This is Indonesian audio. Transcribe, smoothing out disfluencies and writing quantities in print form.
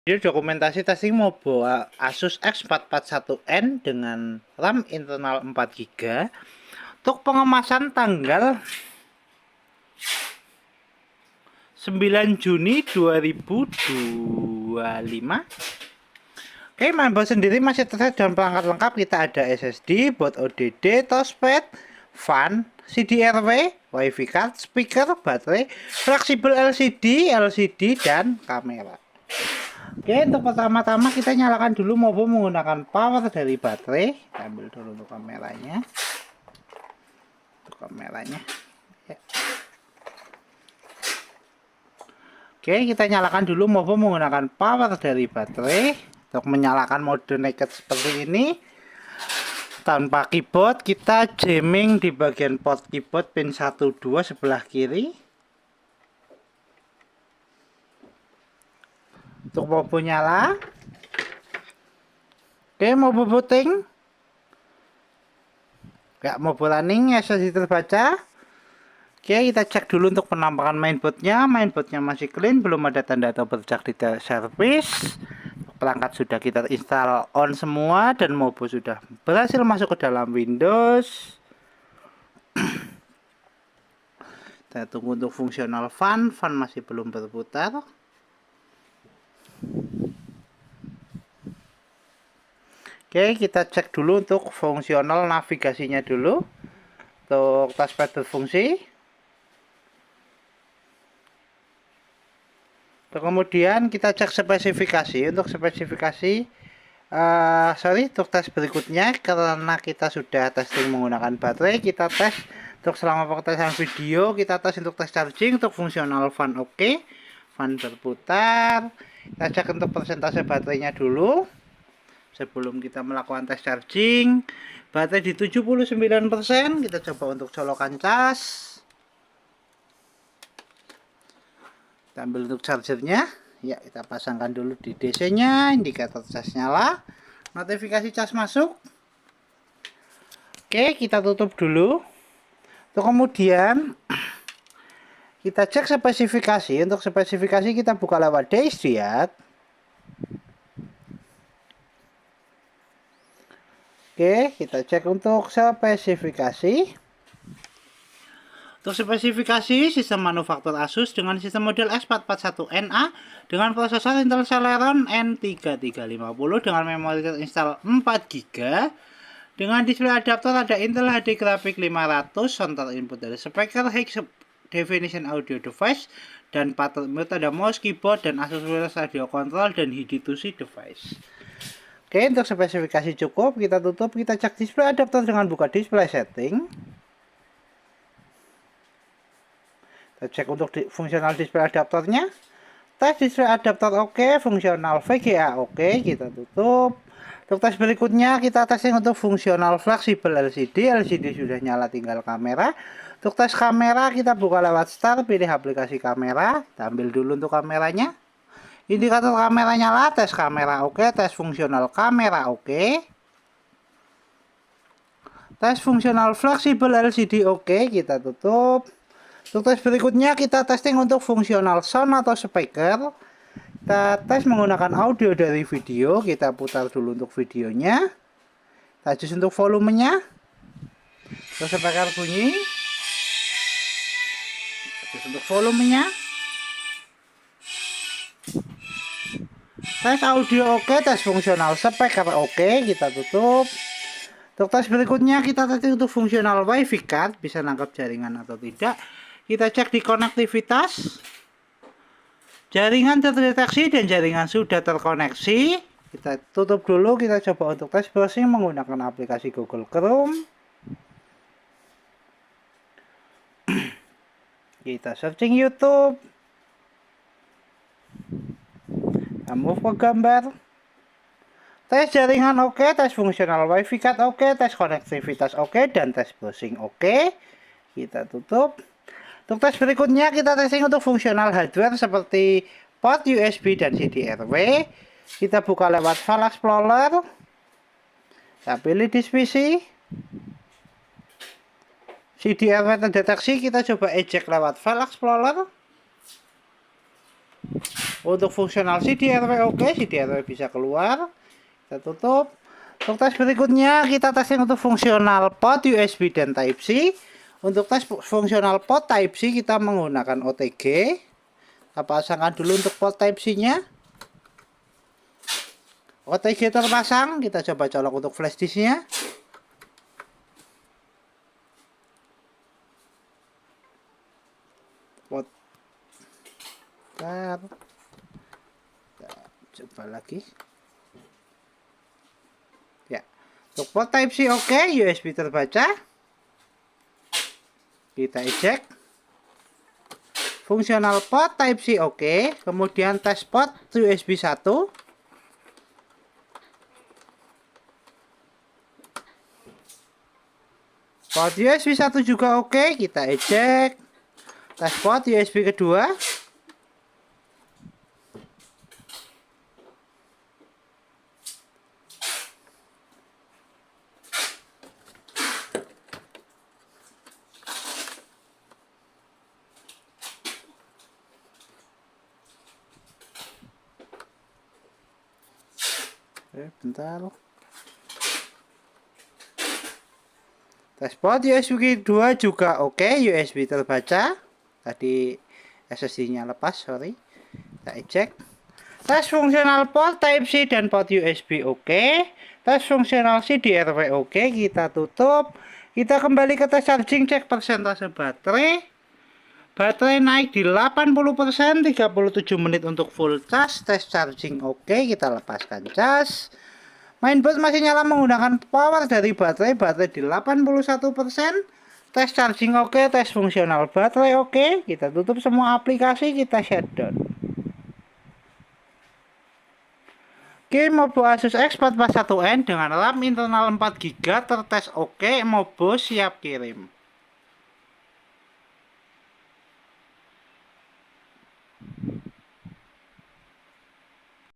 Ini dokumentasi testing mobile Asus X441N dengan RAM internal 4 GB untuk pengemasan tanggal 9 Juni 2025. Oke, mainboard sendiri masih tersedia dan perangkat lengkap. Kita ada SSD, board ODD, touchpad, fan, CD-RW, WiFi card, speaker, baterai, fleksibel LCD dan kamera. Oke, untuk pertama-tama kita nyalakan dulu mobile menggunakan power dari baterai. Kita ambil dulu untuk kameranya. Ya. Oke, kita nyalakan dulu mobile menggunakan power dari baterai. Untuk menyalakan mode naked seperti ini tanpa keyboard, kita jamming di bagian port keyboard pin 1 2 sebelah kiri. Untuk mobile nyala. Oke, mobile booting. Ya, mobile running, SSD terbaca. Oke, kita cek dulu untuk penampakan mainboardnya. Mainboardnya masih clean, belum ada tanda atau bercak di service. Perangkat sudah kita install on semua dan mobile sudah berhasil masuk ke dalam Windows. Kita tunggu untuk fungsional fan masih belum berputar. Oke, kita cek dulu untuk fungsional navigasinya dulu. Untuk touchpad berfungsi. Kemudian kita cek spesifikasi. Untuk spesifikasi untuk tes berikutnya, karena kita sudah testing menggunakan baterai, kita tes untuk selama pengetesan video, kita tes untuk tes charging. Untuk fungsional fan oke, fan berputar. Kita cek untuk persentase baterainya dulu sebelum kita melakukan tes charging. Baterai di 79%. Kita coba untuk colokan cas. Kita ambil untuk chargernya. Ya, kita pasangkan dulu di DC nya. Indikator cas nyala. Notifikasi cas masuk. Oke, kita tutup dulu. Untuk kemudian kita cek spesifikasi. Untuk spesifikasi kita buka lewat dashboard. Oke, kita cek untuk spesifikasi. Untuk spesifikasi sistem manufaktur Asus dengan sistem model X441NA dengan prosesor Intel Celeron N3350 dengan memori terinstall 4 GB. Dengan display adaptor ada Intel HD Graphic 500, sound input dari speaker, high definition audio device, dan pattern mute ada mouse, keyboard, dan Asus wireless radio control dan HD2C device. Oke, untuk spesifikasi cukup, kita tutup, kita cek display adaptor dengan buka display setting. Kita cek untuk fungsional display adaptornya. Tes display adaptor oke, fungsional VGA oke, kita tutup. Untuk tes berikutnya kita testing untuk fungsional fleksibel LCD. LCD sudah nyala, tinggal kamera. Untuk tes kamera kita buka lewat start, pilih aplikasi kamera, kita ambil dulu untuk kameranya. Indikator kamera nyala, tes kamera oke, tes fungsional kamera oke. Tes fungsional fleksibel LCD oke, kita tutup. Untuk tes berikutnya kita testing untuk fungsional sound atau speaker. Kita tes menggunakan audio dari video. Kita putar dulu untuk videonya. Kita adjust untuk volumenya. Terus speaker bunyi. Adjust untuk volumenya. Tes audio oke, tes fungsional speaker oke, kita tutup. Untuk tes berikutnya kita testing untuk fungsional WiFi card, bisa nangkap jaringan atau tidak. Kita cek di konektivitas. Jaringan terdeteksi dan jaringan sudah terkoneksi. Kita tutup dulu, kita coba untuk tes browsing menggunakan aplikasi Google Chrome. Kita searching YouTube. Kita move ke gambar. Tes jaringan oke, tes fungsional WiFi card oke, tes konektivitas oke, dan tes browsing oke. Kita tutup. Untuk tes berikutnya kita testing untuk fungsional hardware seperti port USB dan CD-RW. Kita buka lewat File Explorer. Kita pilih disk PC. CD-RW terdeteksi, kita coba eject lewat File Explorer. Untuk fungsional CDRW oke, CDRW bisa keluar. Kita tutup. Untuk tes berikutnya kita testing untuk fungsional port USB dan Type C. Untuk tes fungsional port Type C kita menggunakan OTG. Kita pasangkan dulu untuk port Type C nya. OTG terpasang, kita coba colok untuk flash disk nya. Port. Kita coba lagi. Ya, untuk port Type C oke, USB terbaca. Kita eject. Fungsional port Type C oke, kemudian tes port USB 1. Port USB 1 juga oke, kita eject. Tes port USB kedua. Bentar. Tes port USB 2 juga oke, USB terbaca. Tadi SSD-nya lepas, sorry. Kita eject. Tes fungsional port Type C dan port USB oke. Tes fungsional CDRW oke, kita tutup. Kita kembali ke tes charging, cek persentase baterai. Baterai naik di 80%, 37 menit untuk full charge. Tes charging oke, kita lepaskan cas. Mainboard masih nyala menggunakan power dari baterai di 81%. Tes charging oke, tes fungsional baterai oke. Kita tutup semua aplikasi, kita shutdown. Oke, Mobo Asus X441N dengan RAM internal 4GB tertes oke, Mobo siap kirim.